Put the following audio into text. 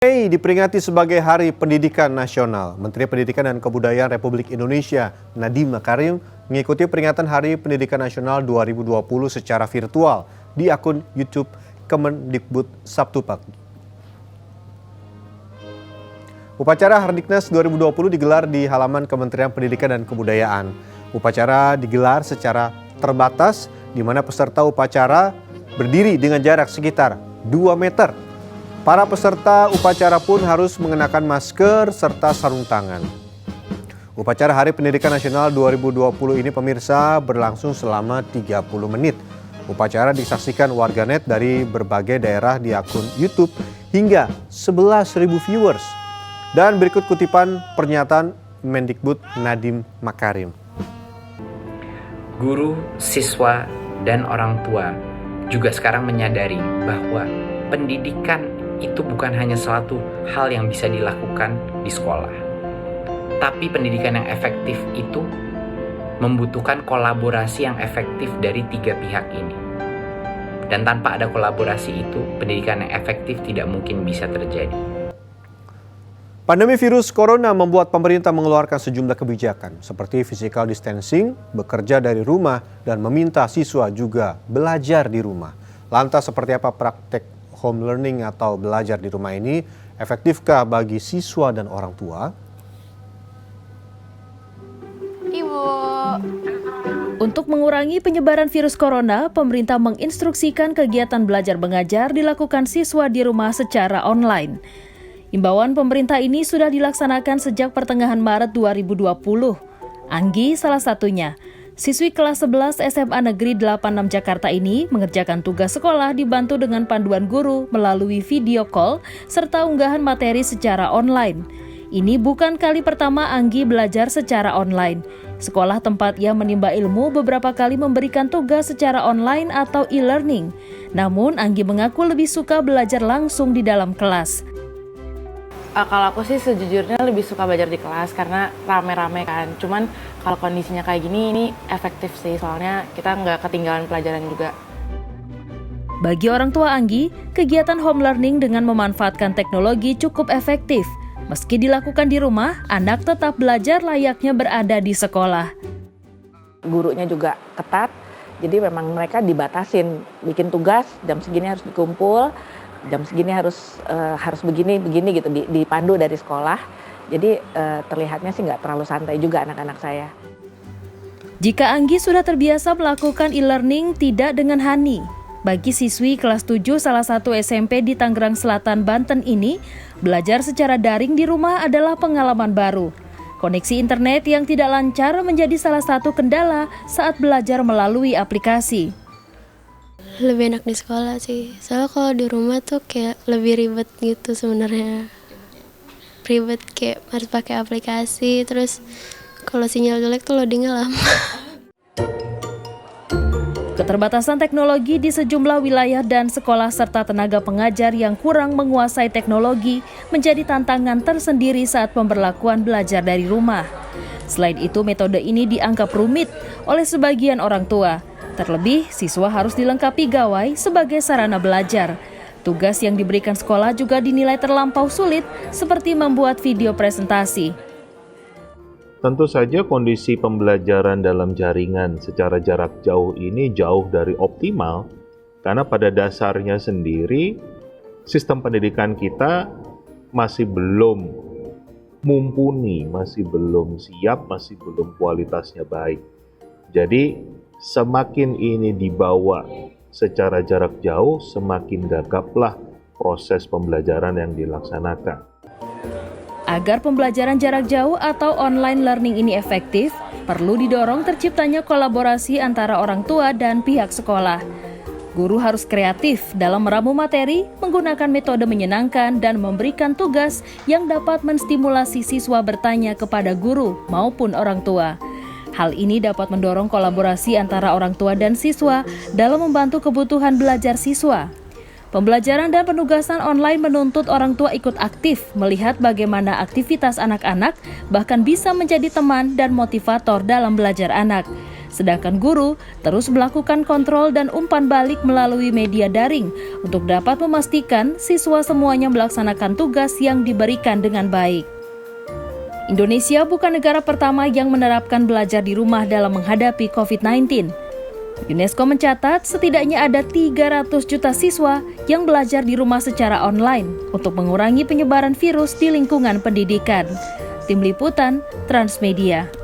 Mei diperingati sebagai Hari Pendidikan Nasional. Menteri Pendidikan dan Kebudayaan Republik Indonesia Nadiem Makarim mengikuti peringatan Hari Pendidikan Nasional 2020 secara virtual di akun YouTube Kemendikbud Sabtu pagi. Upacara Hardiknas 2020 digelar di halaman Kementerian Pendidikan dan Kebudayaan. Upacara digelar secara terbatas di mana peserta upacara berdiri dengan jarak sekitar 2 meter. Para peserta upacara pun harus mengenakan masker serta sarung tangan. Upacara Hari Pendidikan Nasional 2020 ini pemirsa berlangsung selama 30 menit. Upacara disaksikan warganet dari berbagai daerah di akun YouTube hingga 11.000 viewers. Dan berikut kutipan pernyataan Mendikbud Nadiem Makarim. Guru, siswa, dan orang tua juga sekarang menyadari bahwa pendidikan itu bukan hanya suatu hal yang bisa dilakukan di sekolah. Tapi pendidikan yang efektif itu membutuhkan kolaborasi yang efektif dari 3 pihak ini. Dan tanpa ada kolaborasi itu, pendidikan yang efektif tidak mungkin bisa terjadi. Pandemi virus corona membuat pemerintah mengeluarkan sejumlah kebijakan seperti physical distancing, bekerja dari rumah, dan meminta siswa juga belajar di rumah. Lantas seperti apa praktek home learning atau belajar di rumah ini? Efektifkah bagi siswa dan orang tua? Ibu. Untuk mengurangi penyebaran virus corona, pemerintah menginstruksikan kegiatan belajar mengajar dilakukan siswa di rumah secara online. Imbauan pemerintah ini sudah dilaksanakan sejak pertengahan Maret 2020. Anggi salah satunya. Siswi kelas 11 SMA Negeri 86 Jakarta ini mengerjakan tugas sekolah dibantu dengan panduan guru melalui video call serta unggahan materi secara online. Ini bukan kali pertama Anggi belajar secara online. Sekolah tempat ia menimba ilmu beberapa kali memberikan tugas secara online atau e-learning. Namun Anggi mengaku lebih suka belajar langsung di dalam kelas. Kalau aku sih sejujurnya lebih suka belajar di kelas karena rame-rame kan. Cuman kalau kondisinya kayak gini, ini efektif sih. Soalnya kita nggak ketinggalan pelajaran juga. Bagi orang tua Anggi, kegiatan home learning dengan memanfaatkan teknologi cukup efektif. Meski dilakukan di rumah, anak tetap belajar layaknya berada di sekolah. Gurunya juga ketat, jadi memang mereka dibatasin. Bikin tugas, jam segini harus dikumpul. Jam segini harus begini gitu dipandu dari sekolah. Jadi terlihatnya sih nggak terlalu santai juga anak-anak saya. Jika Anggi sudah terbiasa melakukan e-learning tidak dengan Hani, bagi siswi kelas 7 salah satu SMP di Tangerang Selatan, Banten ini, belajar secara daring di rumah adalah pengalaman baru. Koneksi internet yang tidak lancar menjadi salah satu kendala saat belajar melalui aplikasi. Lebih enak di sekolah sih, soalnya kalau di rumah tuh kayak lebih ribet gitu sebenarnya. Ribet kayak harus pakai aplikasi, terus kalau sinyal jelek tuh loadingnya lama. Keterbatasan teknologi di sejumlah wilayah dan sekolah serta tenaga pengajar yang kurang menguasai teknologi menjadi tantangan tersendiri saat pemberlakuan belajar dari rumah. Selain itu, metode ini dianggap rumit oleh sebagian orang tua. Terlebih, siswa harus dilengkapi gawai sebagai sarana belajar. Tugas yang diberikan sekolah juga dinilai terlampau sulit, seperti membuat video presentasi. Tentu saja kondisi pembelajaran dalam jaringan secara jarak jauh ini jauh dari optimal, karena pada dasarnya sendiri, sistem pendidikan kita masih belum mumpuni, masih belum siap, masih belum kualitasnya baik. Jadi, semakin ini dibawa secara jarak jauh, semakin gagaplah proses pembelajaran yang dilaksanakan. Agar pembelajaran jarak jauh atau online learning ini efektif, perlu didorong terciptanya kolaborasi antara orang tua dan pihak sekolah. Guru harus kreatif dalam meramu materi, menggunakan metode menyenangkan dan memberikan tugas yang dapat menstimulasi siswa bertanya kepada guru maupun orang tua. Hal ini dapat mendorong kolaborasi antara orang tua dan siswa dalam membantu kebutuhan belajar siswa. Pembelajaran dan penugasan online menuntut orang tua ikut aktif melihat bagaimana aktivitas anak-anak, bahkan bisa menjadi teman dan motivator dalam belajar anak. Sedangkan guru terus melakukan kontrol dan umpan balik melalui media daring untuk dapat memastikan siswa semuanya melaksanakan tugas yang diberikan dengan baik. Indonesia bukan negara pertama yang menerapkan belajar di rumah dalam menghadapi COVID-19. UNESCO mencatat setidaknya ada 300 juta siswa yang belajar di rumah secara online untuk mengurangi penyebaran virus di lingkungan pendidikan. Tim Liputan Transmedia.